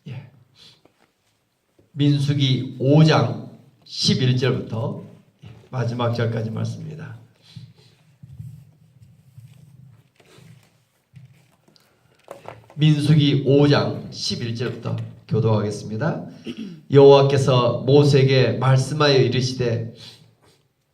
예. 민수기 5장 11절부터 마지막 절까지 말씀입니다. 민수기 5장 11절부터 교도하겠습니다. 여호와께서 모세에게 말씀하여 이르시되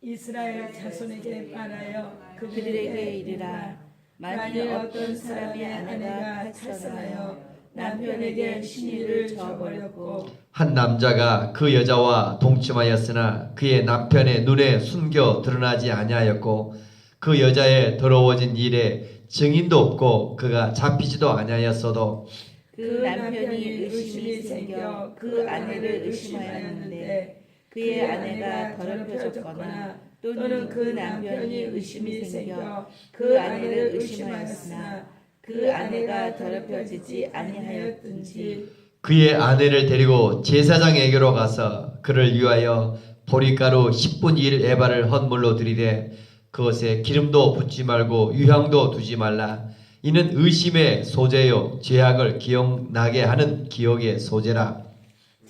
이스라엘 자손에게 말하여 그들에게 이르라. 만일 어떤 사람의 아내가 탈선하여 남편에게 신의를 저버렸고 한 남자가 그 여자와 동침하였으나 그의 남편의 눈에 숨겨 드러나지 아니하였고 그 여자의 더러워진 일에 증인도 없고 그가 잡히지도 아니하였어도 그 남편이 의심이 생겨 그 아내를 의심하였는데 그의 아내가 더럽혀졌거나 또는 그 남편이 의심이 생겨 그 아내를 의심하였으나 그 아내가 더럽혀지지 아니하였든지 그의 아내를 데리고 제사장에게로 가서 그를 위하여 보리가루 10분의 1 에바를 헌물로 드리되 그것에 기름도 붓지 말고 유향도 두지 말라. 이는 의심의 소재요 죄악을 기억나게 하는 기억의 소재라.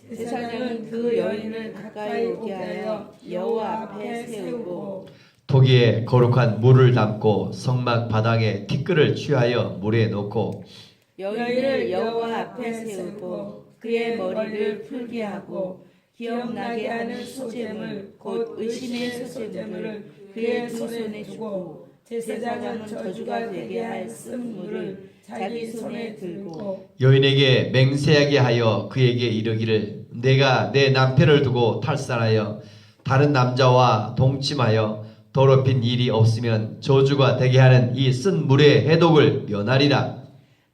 제사장은 그 여인을 가까이 오게 하여 여호와 앞에 세우고 토기에 거룩한 물을 담고 성막 바닥에 티끌을 취하여 물에 넣고 여인을 여호와 앞에 세우고 그의 머리를 풀게 하고 기억나게 하는 소재물 곧 의심의 소재물을 그의 두 손에 주고 제사장은 저주가 되게 할 쓴물을 자기 손에 들고 여인에게 맹세하게 하여 그에게 이르기를 내가 내 남편을 두고 탈선하여 다른 남자와 동침하여 더럽힌 일이 없으면 저주가 되게 하는 이 쓴 물의 해독을 면하리라.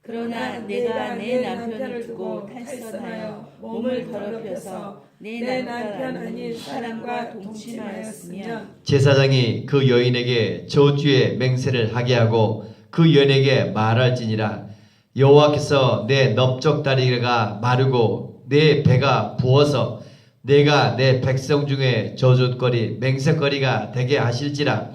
그러나 내가 내 남편을 두고 탈선하여 몸을 더럽혀서 내 남편 아닌 사람과 동침하였으면 제사장이 그 여인에게 저주의 맹세를 하게 하고 그 여인에게 말할지니라. 여호와께서 내 넓적다리가 마르고 내 배가 부어서 내가 내 백성 중에 저주거리 맹세거리가 되게 하실지라.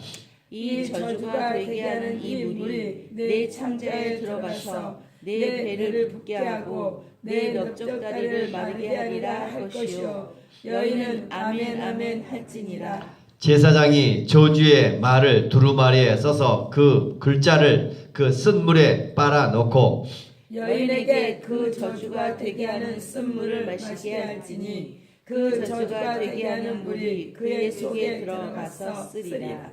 이 저주가 되게 하는 이 물이 내 창자에 들어가서 내 배를 붓게 하고 내 넓적다리를 마르게 하리라 할 것이요 여인은 아멘 아멘 할지니라. 제사장이 저주의 말을 두루마리에 써서 그 글자를 그 쓴 물에 빨아 넣고 여인에게 그 저주가 되게 하는 쓴물을 마시게 할지니 그 저주가 되게 하는 물이 그의 속에 들어가서 쓰리라.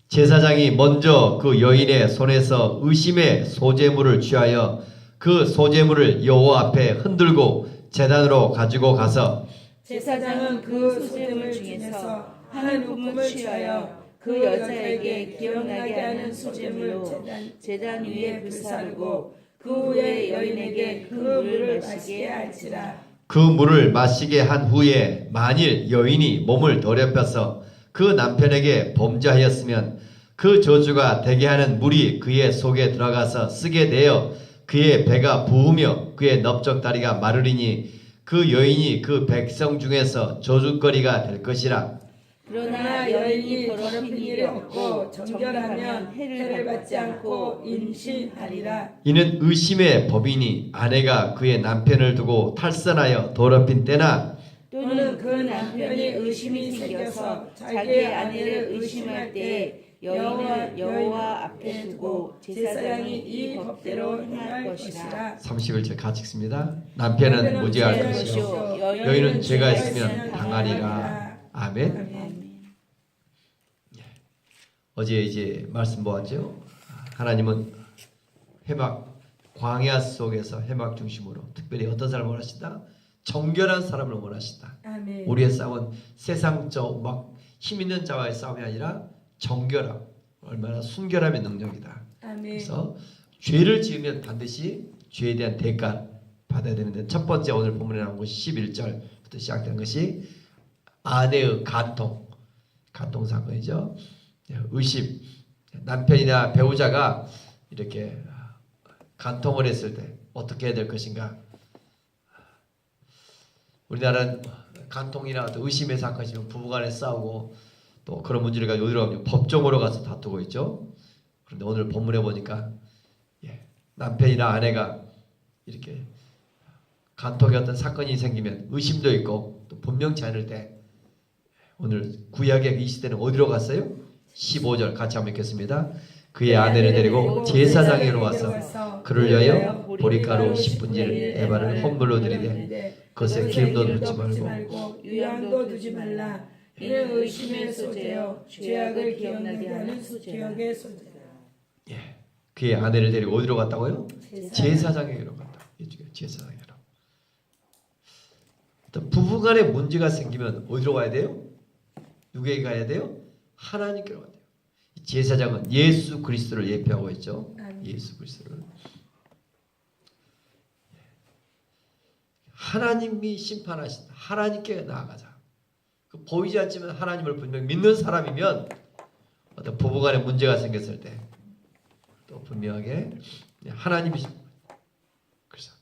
제사장이 먼저 그 여인의 손에서 의심의 소재물을 취하여 그 소재물을 여호와 앞에 흔들고 제단으로 가지고 가서 제사장은 그 소재물 중에서 한 움큼을 취하여 그 여자에게 기억나게 하는 소재물로 제단 위에 불사르고 그 후에 여인에게 그 물을 마시게 할지라. 그 물을 마시게 한 후에 만일 여인이 몸을 더럽혀서 그 남편에게 범죄하였으면 그 저주가 되게 하는 물이 그의 속에 들어가서 쓰게 되어 그의 배가 부으며 그의 넓적다리가 마르리니 그 여인이 그 백성 중에서 저주거리가 될 것이라. 그러나 여인이 더럽힌 일이 없고 정결하면 해를 받지 않고 임신하리라. 이는 의심의 법이니 아내가 그의 남편을 두고 탈선하여 더럽힌 때나 또는 그 남편이 의심이 생겨서 자기의 아내를 의심할 때 여인을 여호와 앞에 두고 제사장이 이 법대로 행할 것이라. 31절 같이 읽습니다. 남편은 무죄할 것이요 여인은 죄가 있으면 당하리라. 아멘. 어제 이제 말씀 보았죠. 하나님은 해막 광야 속에서 해막 중심으로 특별히 어떤 사람을 원하신다? 정결한 사람을 원하신다. 아멘. 우리의 싸움은 세상적 막 힘 있는 자와의 싸움이 아니라 정결함, 얼마나 순결함의 능력이다. 아멘. 그래서 죄를 지으면 반드시 죄에 대한 대가 받아야 되는데 첫 번째 오늘 본문에 나온 것이 11절부터 시작되는 것이 아내의 간통 사건이죠. 의심, 남편이나 배우자가 이렇게 간통을 했을 때 어떻게 해야 될 것인가. 우리나라는 간통이나 어떤 의심의 사건이면 부부간에 싸우고 또 그런 문제를 가지고 어디로 법정으로 가서 다투고 있죠. 그런데 오늘 본문에 보니까 남편이나 아내가 이렇게 간통의 어떤 사건이 생기면 의심도 있고 또 분명치 않을 때 오늘 구약의 이 시대는 어디로 갔어요? 15절 같이 한번 읽겠습니다. 그의 아내를 데리고 제사장에로 와서 그를 위하여 보리가루 10분질 에바를 헌물로 드리되 그것에 기름도 넣지 말고 유향도 두지 말라. 이는 의심의 소재요 죄악을 기억나게 하는 죄악의 소재라. 그의 아내를 데리고 어디로 갔다고요? 제사장에게로 갔다. 이쪽에 제사장에로. 어떤 부부간에 문제가 생기면 어디로 가야 돼요? 누구에게 가야 돼요? 하나님께로 가야 돼요. 제사장은 예수 그리스도를 예표하고 있죠. 예수 그리스도를. 하나님이 심판하신다. 하나님께 나아가자. 보이지 않지만 하나님을 분명 믿는 사람이면 어떤 부부간에 문제가 생겼을 때 또 분명하게 하나님이 그래서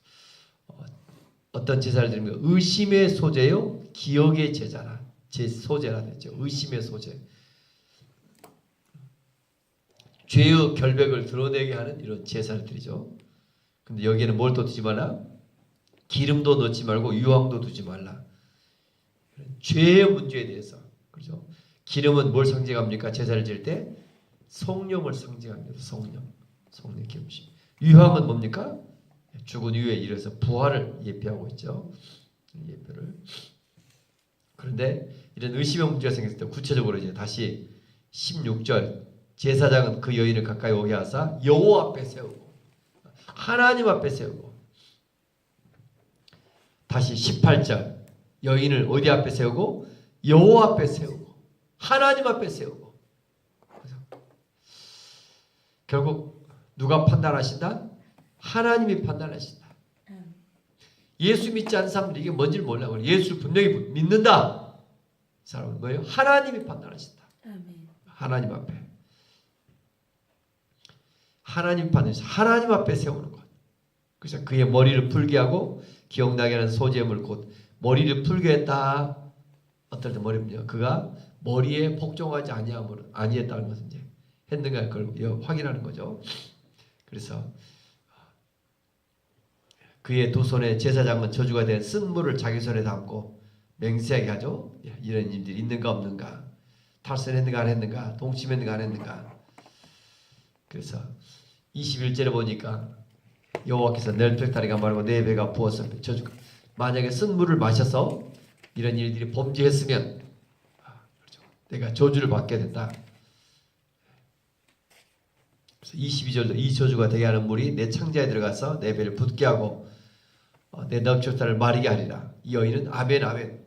어떤 제사를 드리면 의심의 소재요 기억의 제자라 소재라 됐죠. 의심의 소재. 죄의 결백을 드러내게 하는 이런 제사를 드리죠. 근데 여기에는 뭘 또 두지 말라? 기름도 넣지 말고 유황도 두지 말라. 죄의 문제에 대해서 그렇죠. 기름은 뭘 상징합니까? 제사를 지을 때 성령을 상징합니다. 성령 기름심. 유황은 뭡니까? 죽은 이후에 일어서 부활을 예표하고 있죠. 예표를. 그런데 이런 의심의 문제가 생겼을 때 구체적으로 이제 다시 16절 제사장은 그 여인을 가까이 오게 하사 여호와 앞에 세우고 하나님 앞에 세우고 다시 18절 여인을 어디 앞에 세우고 여호와 앞에 세우고 하나님 앞에 세우고 결국 누가 판단하신다? 하나님이 판단하신다. 예수 믿지 않는 사람들이 이게 뭔지를 몰라. 예수를 분명히 믿는다. 이 사람은 뭐예요? 하나님이 판단하신다. 하나님 앞에. 하나님 판단해서 하나님 앞에 세우는 것. 그래서 그의 머리를 풀게 하고 기억나게 하는 소재물 곧 머리를 풀게 했다. 어떨 때 머리는요. 그가 머리에 복종하지 아니했다는 것은 이제 했는가 그걸 확인하는 거죠. 그래서 그의 두 손에 제사장은 저주가 된 쓴물을 자기 손에 담고 맹세하게 하죠. 이런 일들이 있는가 없는가, 탈선했는가 안 했는가, 동침했는가 안 했는가. 그래서 21절에 보니까 여호와께서 내 뼈다리가 마르고 내 배가 부어서 저주가. 만약에 쓴물을 마셔서 이런 일들이 범죄했으면 그렇죠. 내가 저주를 받게 된다. 그래서 22절도 이 저주가 되게 하는 물이 내 창자에 들어가서 내 배를 붓게 하고 내 넉적다를 마르게 하리라. 이 여인은 아멘 아멘.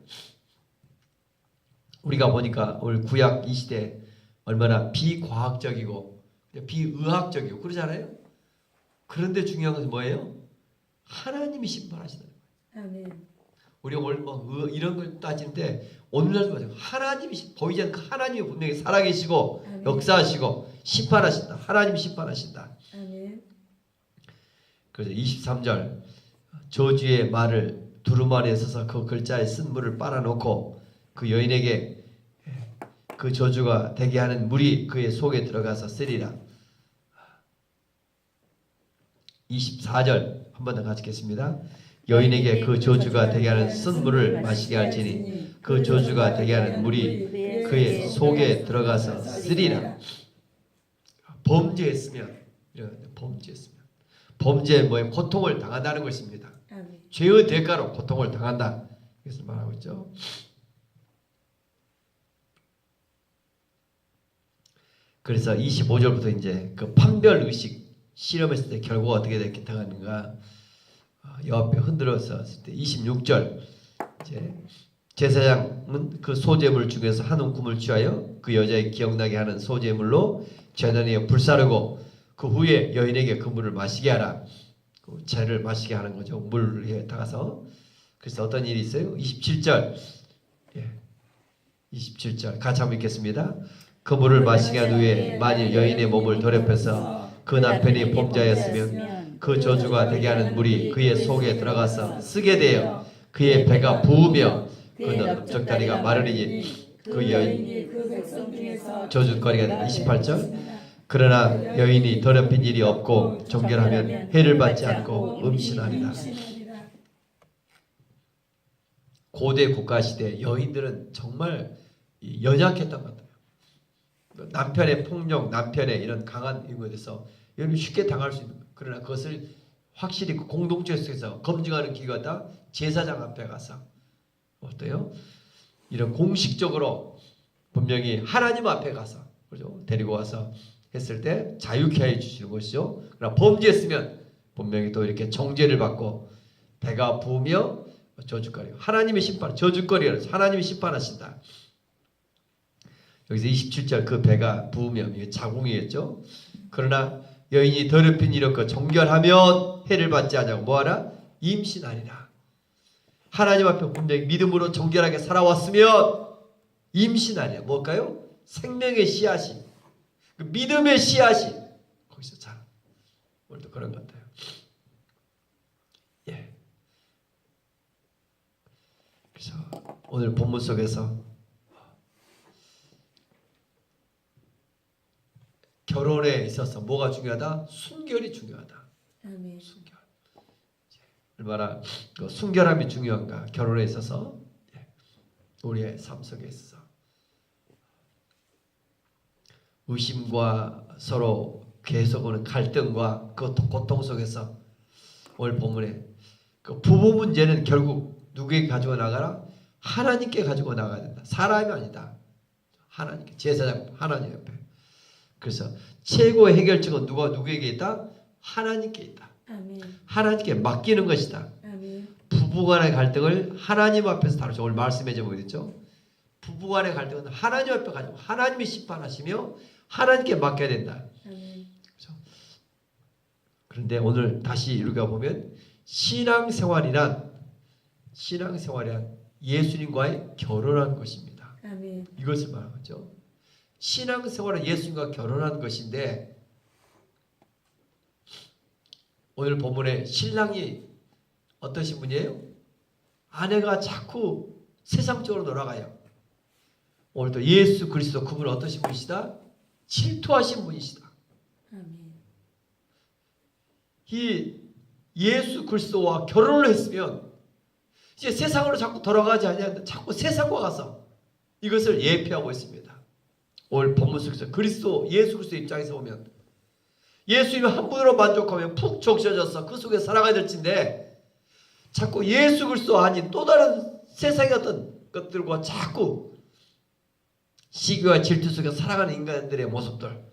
우리가 보니까 오늘 구약 이 시대 얼마나 비과학적이고 비의학적이고 그러잖아요. 그런데 중요한 것은 뭐예요? 하나님이 심판하시는 거예요. 아멘. 우리가 오늘 뭐 이런 걸 따지는데 오늘날도 마찬가지로 하나님이 보이지 않는 하나님이 분명히 살아계시고 아멘. 역사하시고 심판하신다. 하나님이 심판하신다. 아멘. 그래서 23절 저주의 말을 두루마리에 서서 그 글자에 쓴 물을 빨아놓고 그 여인에게 그 저주가 되게 하는 물이 그의 속에 들어가서 쓰리라. 24절 한 번 더 같이 읽겠습니다. 여인에게 그 저주가 되게 하는 쓴 물을 마시게 할지니 그 저주가 되게 하는 물이 그의 속에 들어가서 쓰리라. 범죄했으면 범죄에 뭐에 고통을 당한다는 것입니다. 아멘. 죄의 대가로 고통을 당한다. 이것을 말하고 있죠. 그래서 25절부터 이제 그 판별 의식 실험했을 때 결과가 어떻게 됐겠다는가 여호와 앞에 흔들었을 때 26절 이제 제사장은 그 소재물 중에서 한 움큼을 취하여 그 여자의 기억나게 하는 소재물로 제단 위에 불사르고 그 후에 여인에게 그 물을 마시게 하라. 그 재를 마시게 하는 거죠. 물에 타가서. 그래서 어떤 일이 있어요? 27절 27절 같이 한번 읽겠습니다. 그 물을 마시게 한 후에 만일 여인의 몸을 더럽혀서 그 남편이 범죄하였으면 그 저주가 되게 하는 물이 그의 속에 들어가서 쓰게 되어 그의 배가 부으며 그 넓적다리가 마르리니 그 여인이 그 백성 중에서 저주거리가 된다. 28절 그러나 여인이 더럽힌 일이 없고 정결하면 해를 받지 않고 음신하리라. 고대 국가 시대 여인들은 정말 연약했던 것 같아요. 남편의 폭력, 남편의 이런 강한 이거에 대해서 여러분 쉽게 당할 수 있는 거예요. 그러나 그것을 확실히 그 공동체 속에서 검증하는 기관다 제사장 앞에 가서 어때요? 이런 공식적으로 분명히 하나님 앞에 가서 그죠? 데리고 와서 했을 때 자유케 해 주시는 것이죠. 그러나 범죄했으면 분명히 또 이렇게 정죄를 받고 배가 부으며 저주거리. 하나님의 심판, 저주거리를 하나님이 심판하신다. 여기서 27절 그 배가 부으면 이게 자궁이겠죠. 그러나 여인이 더럽힌 이렇고 정결하면 해를 받지 않냐고 뭐하라? 임신하리라. 하나님 앞에 분명히 믿음으로 정결하게 살아왔으면 임신하리라. 뭘까요? 생명의 씨앗이, 그 믿음의 씨앗이 거기서 자라. 오늘도 그런 것 같아요. 예. 그래서 오늘 본문 속에서 결혼에 있어서 뭐가 중요하다? 순결이 중요하다. 아멘. 순결. 얼마나 그 순결함이 중요한가? 결혼에 있어서 우리의 삶 속에 있어 의심과 서로 계속 오는 갈등과 그 고통 속에서 오늘 본문에 그 부부 문제는 결국 누구에게 가지고 나가라? 하나님께 가지고 나가야 된다. 사람이 아니다. 하나님께, 제사장 하나님 옆에. 그래서 최고의 해결책은 누구에게 있다? 하나님께 있다. 아멘. 하나님께 맡기는 것이다. 아멘. 부부간의 갈등을 하나님 앞에서 다루죠. 오늘 말씀해 줘보겠죠. 부부간의 갈등은 하나님 앞에 가지고 하나님이 심판하시며 하나님께 맡겨야 된다. 아멘. 그렇죠? 그런데 오늘 다시 우리가 보면 신앙생활이란 예수님과의 결혼한 것입니다. 아멘. 이것을 말하는 거죠. 신앙생활은 예수님과 결혼한 것인데 오늘 본문에 신랑이 어떠신 분이에요? 아내가 자꾸 세상적으로 돌아가요. 오늘 또 예수 그리스도 그분은 어떠신 분이시다? 질투하신 분이시다. 아멘. 이 예수 그리스도와 결혼을 했으면 이제 세상으로 자꾸 돌아가지 아니하는데 자꾸 세상과 가서 이것을 예표하고 있습니다. 오늘 본문 속에서 예수 그리스도 입장에서 보면 예수님이 한 분으로 만족하면 푹 적셔져서 그 속에 살아가야 될진데 자꾸 예수 그리스도 아닌 또 다른 세상의 어떤 것들과 자꾸 시기와 질투 속에 살아가는 인간들의 모습들.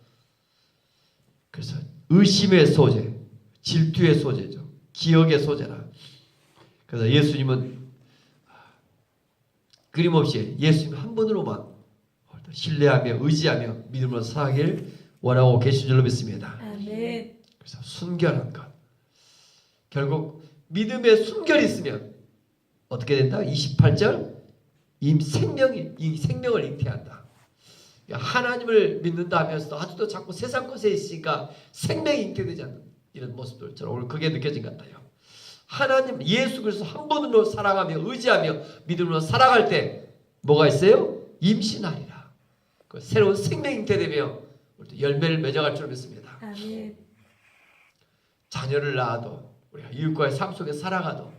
그래서 의심의 소재, 질투의 소재죠. 기억의 소재라. 그래서 예수님은 끊임없이 예수님 한 분으로만 신뢰하며 의지하며 믿음으로 살아가길 원하고 계신 줄로 믿습니다. 아멘. 그래서 순결한 것. 결국 믿음의 순결이 있으면 어떻게 된다? 28절 이 생명을 잉태한다. 하나님을 믿는다 하면서도 아직도 자꾸 세상 것에 있으니까 생명이 잉태되지 않는 이런 모습들 저는 오늘 그게 느껴진 것 같아요. 하나님 예수 그리스도 한 분으로 사랑하며 의지하며 믿음으로 살아갈 때 뭐가 있어요? 임신하리라. 그 새로운 생명이 잉태되며 열매를 맺어갈 줄 믿습니다. 아멘. 자녀를 낳아도 우리가 이웃과의 삶 속에 살아가도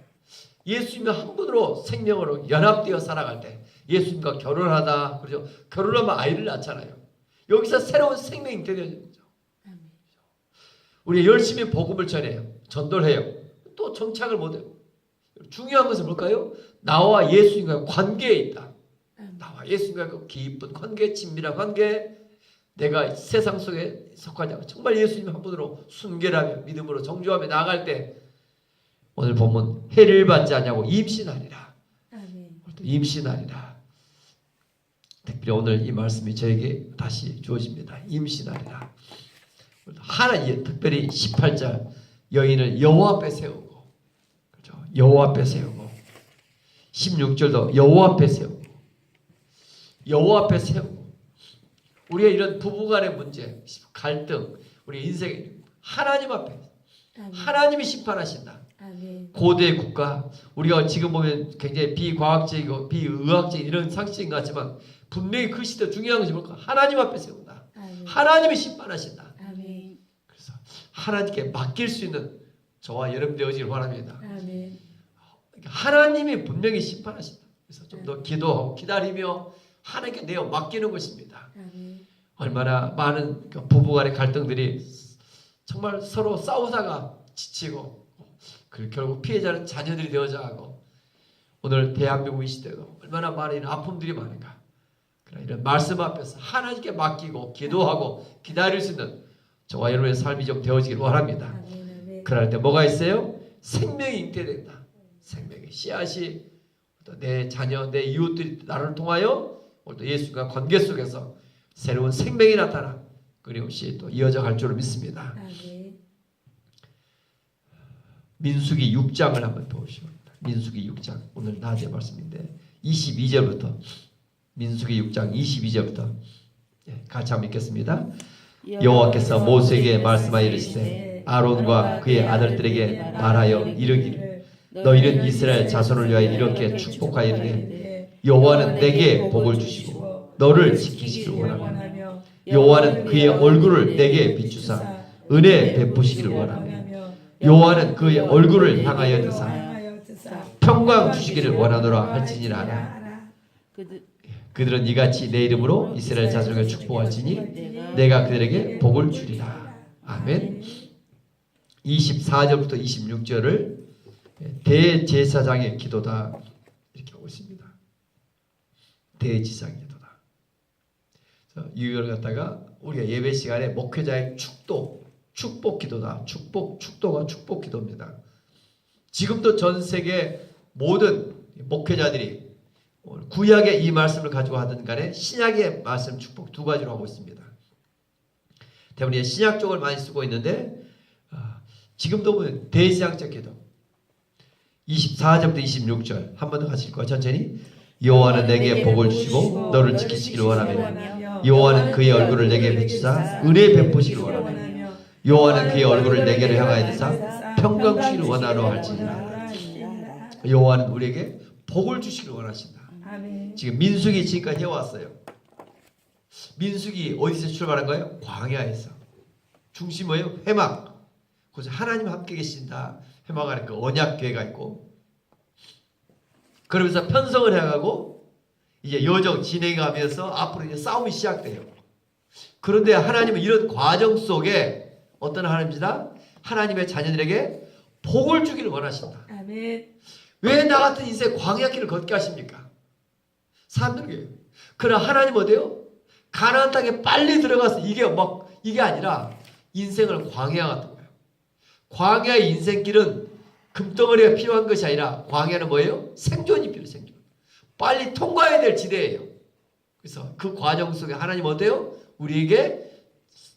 예수님과 한 분으로 생명으로 연합되어 살아갈 때 예수님과 결혼하다 그렇죠? 결혼하면 아이를 낳잖아요. 여기서 새로운 생명이 잉태되는 거죠. 아멘. 우리가 열심히 복음을 전해요. 전도를 해요. 또 정착을 못해요. 중요한 것은 뭘까요? 나와 예수님과의 관계에 있다. 나와 예수님과의 그 깊은 관계, 친밀한 관계, 내가 세상 속에 속하지 않고 정말 예수님 한 분으로 순결하며 믿음으로 정죄하며 나아갈 때 오늘 보면 해를 받지 않냐고 임신하리라. 아멘. 임신하리라. 특별히 오늘 이 말씀이 저에게 다시 주어집니다. 임신하리라. 하나님 특별히 18절 여인을 여호와 앞에 세우고 그렇죠? 여호와 앞에 세우고 16절도 여호와 앞에 세우고 여호와 앞에 세우고 우리의 이런 부부간의 문제, 갈등, 우리 인생에 하나님 앞에 아멘. 하나님이 심판하신다. 아멘. 고대 국가 우리가 지금 보면 굉장히 비과학적이고 비의학적인 이런 상식인 것 같지만 분명히 그 시대 중요한 것이 뭘까? 하나님 앞에 세운다. 아멘. 하나님이 심판하신다. 아멘. 그래서 하나님께 맡길 수 있는 저와 여러분 되어지길 바랍니다. 아멘. 하나님이 분명히 심판하신다. 그래서 좀 더 기도하고 기다리며 하나님께 내어 맡기는 것입니다. 아멘. 얼마나 많은 그 부부간의 갈등들이 정말 서로 싸우다가 지치고 결국 피해자는 자녀들이 되어져 하고 오늘 대한민국 이 시대가 얼마나 많은 아픔들이 많은가. 그러나 이런 말씀 앞에서 하나님께 맡기고 기도하고 기다릴 수 있는 저와 여러분의 삶이 좀 되어지길 원합니다. 아멘. 아멘. 그럴 때 뭐가 있어요? 생명이 잉태된다. 생명의 씨앗이 또 내 자녀, 내 이웃들이 나를 통하여 오늘도 예수님과 관계 속에서 새로운 생명이 나타나 끊임없이 또 이어져 갈 줄을 믿습니다. 아멘. 민수기 6장을 한번 보시기 바랍니다. 민수기 6장 오늘 낮의 말씀인데 22절부터 민수기 6장 22절부터 같이 한번 읽겠습니다. 여호와께서 모세에게 말씀하여 이르시되 아론과 그의 아들들에게 말하여 이르기를 너희는 이스라엘 자손을 위하여 이렇게 축복하여 이르되 여호와는 내게 복을 주시고 너를 지키시길 원하며 여호와는 그의 얼굴을 내게 비추사 은혜 베푸시기를 원하며 여호와는 그의 얼굴을 향하여 드사 평강 주시기를 원하노라 할지니라. 그들은 이같이 내 이름으로 이스라엘 자손에게 축복할지니 내가 그들에게 복을 주리라. 아멘. 24절부터 26절을 대제사장의 기도다 이렇게 하고 있습니다. 대제사장의 기도다. 이걸 갖다가 우리가 예배 시간에 목회자의 축복 기도다. 축도가 축복 기도입니다. 지금도 전 세계 모든 목회자들이 구약의 이 말씀을 가지고 하든 간에 신약의 말씀 축복 두 가지로 하고 있습니다. 때문에 신약 쪽을 많이 쓰고 있는데 지금도 보면 대제사장적 기도 24절부터 26절 한 번 더 같이 읽고 천천히. 여호와는 내게 복을 주시고 너를 지키시기를 원하며 여호와는 그의 얼굴을 내게 비추사 은혜 베푸시기를 원하며 여호와는 그의 얼굴을 내게로 향하여 드사 평강 주시기를 원하노 할지니라. 여호와는 우리에게 복을 주시기를 원하신다. 지금 민수기 지금까지 해왔어요. 민수기 어디서 출발한 거예요? 광야에서. 중심 뭐예요? 회막. 그래서 하나님 함께 계신다. 회막 안에 그 언약궤가 있고 그러면서 편성을 해가고 이제 여정 진행하면서 앞으로 이제 싸움이 시작돼요. 그런데 하나님은 이런 과정 속에 어떤 하나님이다? 하나님의 자녀들에게 복을 주기를 원하신다. 아멘. 왜 나 같은 인생 광야길을 걷게 하십니까? 사람들에게. 그러나 하나님 어때요? 가나안 땅에 빨리 들어가서 이게 아니라 인생을 광야 같은 거예요. 광야의 인생길은 금덩어리가 필요한 것이 아니라 광야는 뭐예요? 생존이 필요해요. 생존. 빨리 통과해야 될 지대예요. 그래서 그 과정 속에 하나님 어때요? 우리에게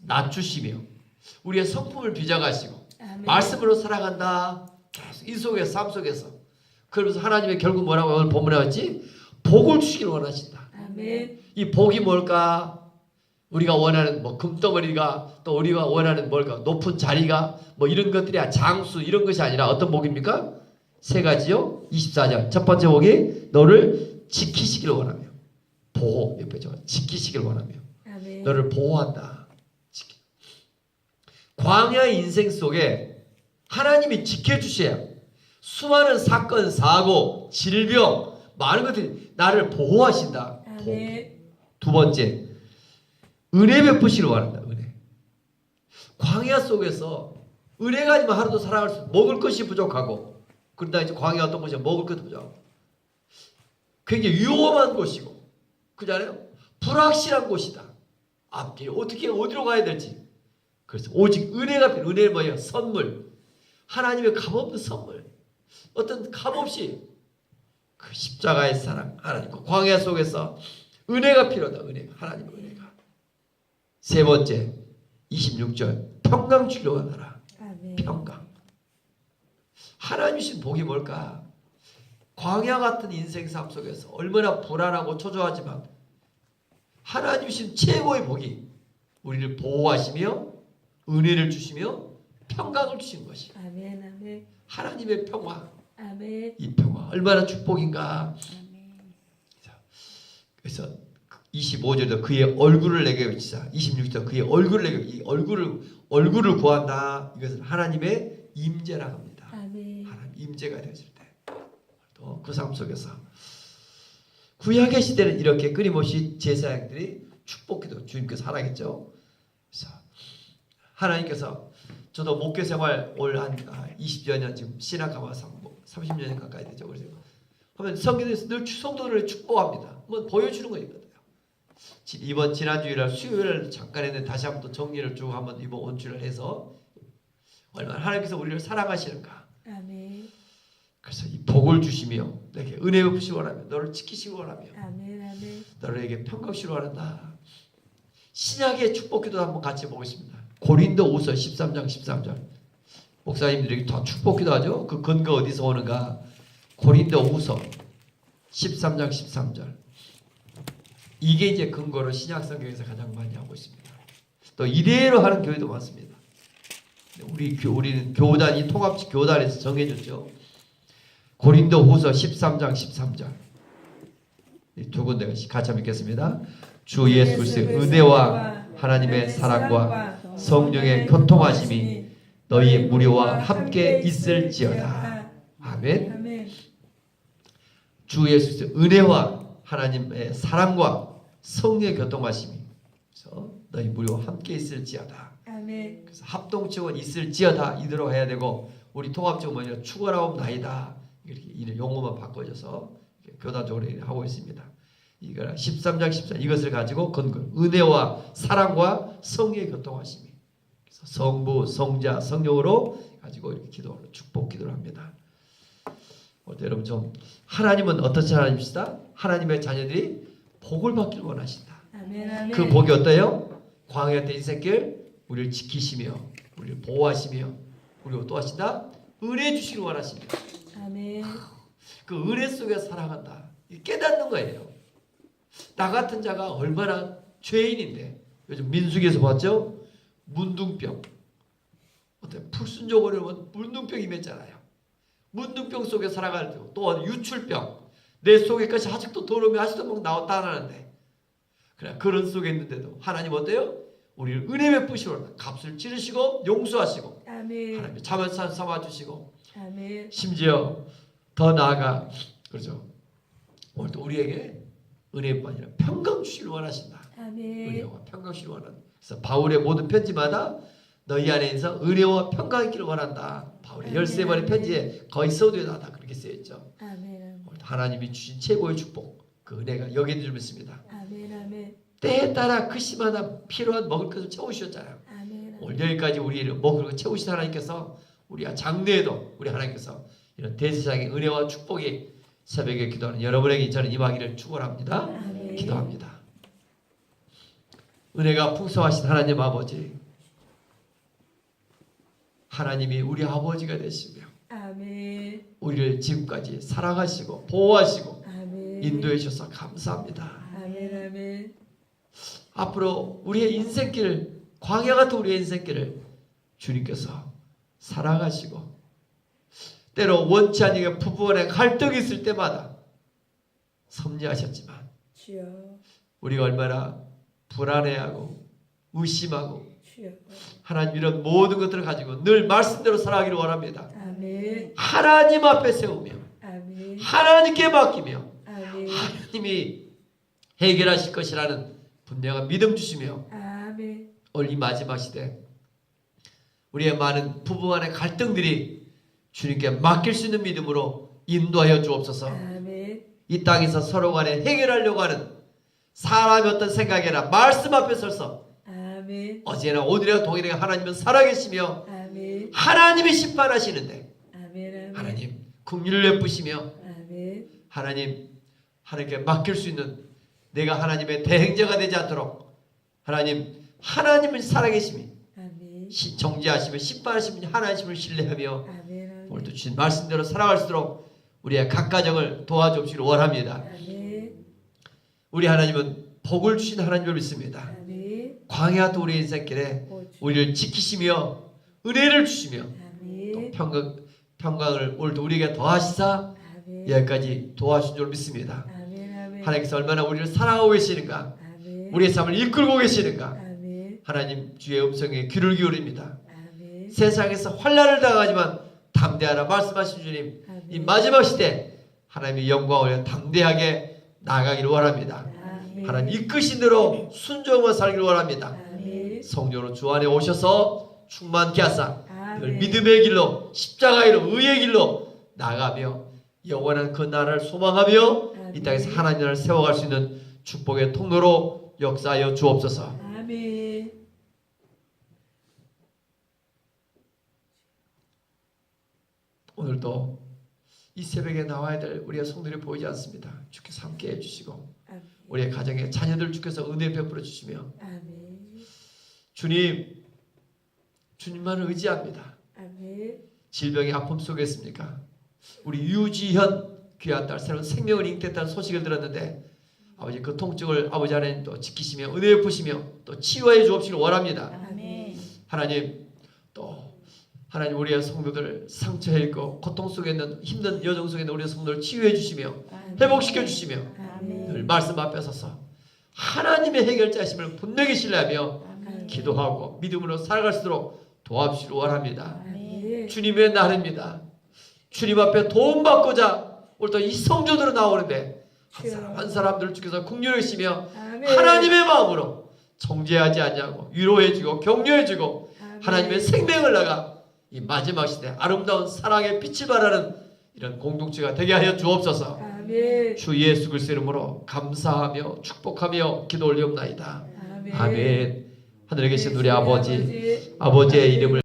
낮추시며 우리의 성품을 빚어가시고 아멘. 말씀으로 살아간다. 계속 이 속에서 삶 속에서. 그러면서 하나님의 결국 뭐라고 오늘 본문에 왔지? 복을 주시기를 원하신다. 아멘. 이 복이 뭘까? 우리가 원하는 뭐 금덩어리가 또 우리가 원하는 뭘까? 높은 자리가 뭐 이런 것들이 장수 이런 것이 아니라 어떤 복입니까? 세 가지요. 24절 첫 번째 복이 너를 지키시기를 원하며 보호 옆에 지키시기를 원하며 아멘. 너를 보호한다. 광야의 인생 속에 하나님이 지켜주셔야 수많은 사건 사고 질병 많은 것들이 나를 보호하신다. 아멘. 두 번째 은혜 베푸시기를 원한다. 은혜. 광야 속에서 은혜가 아니면 하루도 살아갈 수 먹을 것이 부족하고 그러다 이제 광야 어떤 곳이야 먹을 것도 부족하고 굉장히 위험한 곳이고 그잖아요. 불확실한 곳이다. 앞길이 어떻게 어디로 가야 될지. 그래서 오직 은혜가 필요. 은혜는 뭐예요? 선물. 하나님의 값없는 선물. 어떤 값없이 그 십자가의 사랑 하나님 그 광야 속에서 은혜가 필요하다. 은혜가 하나님의 은혜가. 세 번째 26절 평강 주기를 원하라. 아멘. 평강. 하나님 주신 복이 뭘까? 광야 같은 인생 삶 속에서 얼마나 불안하고 초조하지만 하나님 주신 최고의 복이 우리를 보호하시며 은혜를 주시며 평강을 주신 것이 아멘. 아멘. 하나님의 평화. 아멘. 이 평화 얼마나 축복인가. 그래서 25절도 그의 얼굴을 내게 비치사 26절 그의 얼굴을 내게 이 얼굴을 구한다. 이것은 하나님의 임재라 합니다. 아멘. 하나님 임재가 되었을 때 또 그 삶 속에서 구약의 시대는 이렇게 끊임없이 제사장들이 축복기도 주님께서 하라겠죠. 그래서 하나님께서 저도 목회 생활 올 한 20여 년 지금 신학하면서 30년 가까이 되죠. 그래서 하면 성경에서 늘 성도들을 축복합니다. 한번 보여주는 거거든요. 이번 지난주일날 수요일을 잠깐 했는데 다시 한번 또 정리를 쭉 한번 이번 온주를 해서 얼마나 하나님께서 우리를 사랑하시는가. 아멘. 그래서 이 복을 주시며 내게 은혜 베푸시기 원하며 너를 지키시기 원하며 아멘. 아멘. 너에게 평강시기 원한다. 신약의 축복기도 한번 같이 보겠습니다. 고린도후서 13장 13절. 목사님들이 다 축복기도 하죠. 그 근거 어디서 오는가? 고린도후서 13장 13절. 이게 이제 근거로 신약 성경에서 가장 많이 하고 있습니다. 또 이대로 하는 교회도 많습니다. 우리는 교단이 통합 교단에서 정해졌죠. 고린도후서 13장 13절. 이 두 군데 같이 한번 읽겠습니다. 주 예수 그리스도의 은혜와 하나님의 사랑과 성령의 교통하심이 너희 무리와 함께 있을지어다. 아멘. 아멘. 주 예수 그리스도의 은혜와 하나님의 사랑과 성령의 교통하심이 그래서 너희 무리와 함께 있을지어다. 아멘. 그래서 합동측은 있을지어다 이대로 해야 되고 우리 통합측은 뭐냐 축원하옵나이다 이렇게 용어만 바꿔줘서 교단적으로 하고 있습니다. 이거 13장 14 이것을 가지고 근거 은혜와 사랑과 성령의 교통하심이 그래서 성부 성자 성령으로 가지고 이렇게 기도를 축복 기도를 합니다. 여러분 좀 하나님은 어떤 하나님이시다? 하나님의 자녀들이 복을 받기를 원하신다. 아멘. 아멘. 그 복이 어때요? 광야 때 인생길 우리를 지키시며 우리를 보호하시며 우리를 또 하신다? 은혜 주시길 원하십니다. 아멘. 그 은혜 속에 살아간다. 깨닫는 거예요. 나 같은 자가 얼마나 죄인인데 요즘 민수기에서 봤죠? 문둥병 어때? 풀순종으로 문둥병이 맺잖아요. 문둥병 속에 살아갈 때 또 유출병 내 속에까지 아직도 더러움이 아직도 막 나타나는데 그래 그런 속에 있는데도 하나님 어때요? 우리를 은혜 베푸시고 값을 치르시고 용서하시고 아멘. 하나님의 자만산 삼아주시고 아멘. 심지어 더 나아가 그렇죠. 오늘도 우리에게 은혜뿐 아니라 평강 주시길 원하신다. 아멘. 은혜와 평강 주시길 원한다. 그래서 바울의 모든 편지마다 너희 안에서 은혜와 평강 있기를 원한다. 바울의 13번의 편지에 거의 서두에다 다 그렇게 쓰여있죠. 아멘. 하나님이 주신 최고의 축복 그 은혜가 여기에 줄 믿습니다. 아멘. 아멘. 때에 따라 그 시마다 필요한 먹을 것을 채우셨잖아요. 아멘. 오늘 여기까지 우리를 먹을 것 채우신 하나님께서 우리가 장래에도 우리 하나님께서 이런 대세상의 은혜와 축복이 새벽에 기도하는 여러분에게 저는 임하기를 축원합니다. 아멘. 기도합니다. 은혜가 풍성하신 하나님 아버지 하나님이 우리 아버지가 되시며 아멘. 우리를 지금까지 사랑하시고 보호하시고 아멘. 인도해 주셔서 감사합니다. 아멘. 아멘. 앞으로 우리의 인생길 광야 같은 우리의 인생길을 주님께서 사랑하시고 때로 원치 않게 부부간에 갈등이 있을 때마다 섭리하셨지만 주여. 우리가 얼마나 불안해하고 의심하고 주여. 하나님 이런 모든 것들을 가지고 늘 말씀대로 살아가기를 원합니다. 아멘. 하나님 앞에 세우며 아멘. 하나님께 맡기며 아멘. 하나님이 해결하실 것이라는 분명한 믿음 주시며 아멘. 오늘 이 마지막 시대 우리의 많은 부부 간의 갈등들이 주님께 맡길 수 있는 믿음으로 인도하여 주옵소서. 아멘. 이 땅에서 서로 간에 해결하려고 하는 사람의 어떤 생각이나 말씀 앞에 서서 아멘. 어제나 오늘이나 동일하게 하나님은 살아계시며 아멘. 하나님이 심판하시는데 아멘. 아멘. 하나님 긍휼을 베푸시며 아멘. 하나님께 맡길 수 있는 내가 하나님의 대행자가 되지 않도록 하나님은 살아계심이 아멘. 정죄하시며 심판하시며 하나님을 신뢰하며 아멘. 오늘도 주신 말씀대로 살아갈수록 우리의 각 가정을 도와주시기를 원합니다. 아멘. 우리 하나님은 복을 주신 하나님을 믿습니다. 아멘. 광야 또 우리 인생길에 우리를 지키시며 은혜를 주시며 아멘. 또 평강을 오늘도 우리에게 더하시사 아멘. 여기까지 도와주신 줄 믿습니다. 아멘. 아멘. 하나님께서 얼마나 우리를 사랑하고 계시는가 아멘. 우리의 삶을 이끌고 계시는가 아멘. 하나님 주의 음성에 귀를 기울입니다. 아멘. 세상에서 환난을 당하지만 담대하라 말씀하신 주님 아멘. 이 마지막 시대 하나님의 영광을 담대하게 나아가기를 원합니다. 아멘. 하나님 이끄신 대로 순종하며 살기를 원합니다. 아멘. 성령으로 주 안에 오셔서 충만케 하사 늘 아멘. 믿음의 길로 십자가의 길로 의의 길로 나가며 영원한 그 나라를 소망하며 이 땅에서 하나님을 세워갈 수 있는 축복의 통로로 역사하여 주옵소서. 아멘. 오늘도 이 새벽에 나와야 될 우리의 성들이 보이지 않습니다. 주께서 함께 해주시고 아멘. 우리의 가정의 자녀들 주께서 은혜 베풀어 주시며 아멘. 주님, 주님만을 의지합니다. 아멘. 질병의 아픔 속에 있습니까? 우리 유지현 귀한 딸 새로운 생명을 잉태했다는 소식을 들었는데 아버지 그 통증을 아버지 하나님 또 지키시며 은혜 베푸시며 또 치유해 주옵시길 원합니다. 아멘. 하나님 또 하나님 우리의 성도들 상처에 있고 고통 속에 있는 힘든 여정 속에 있는 우리의 성도를 치유해 주시며 회복시켜 주시며 늘 아멘. 말씀 앞에 서서 하나님의 해결자심을 분명히 신뢰하며 아멘. 기도하고 믿음으로 살아갈 수 있도록 도와주시길 원합니다. 아멘. 주님의 날입니다. 주님 앞에 도움받고자 오늘 또 이 성전으로 나오는데 한 사람 한 사람들을 주께서 긍휼하시며 아멘. 하나님의 마음으로 정죄하지 않냐고 위로해주고 격려해주고 아멘. 하나님의 생명을 나가 이 마지막 시대 아름다운 사랑의 빛을 발하는 이런 공동체가 되게 하여 주옵소서. 아멘. 주 예수 그리스도 이름으로 감사하며 축복하며 기도 올리옵나이다. 아멘. 아멘. 하늘에 계신 우리 아버지. 아버지의 이름을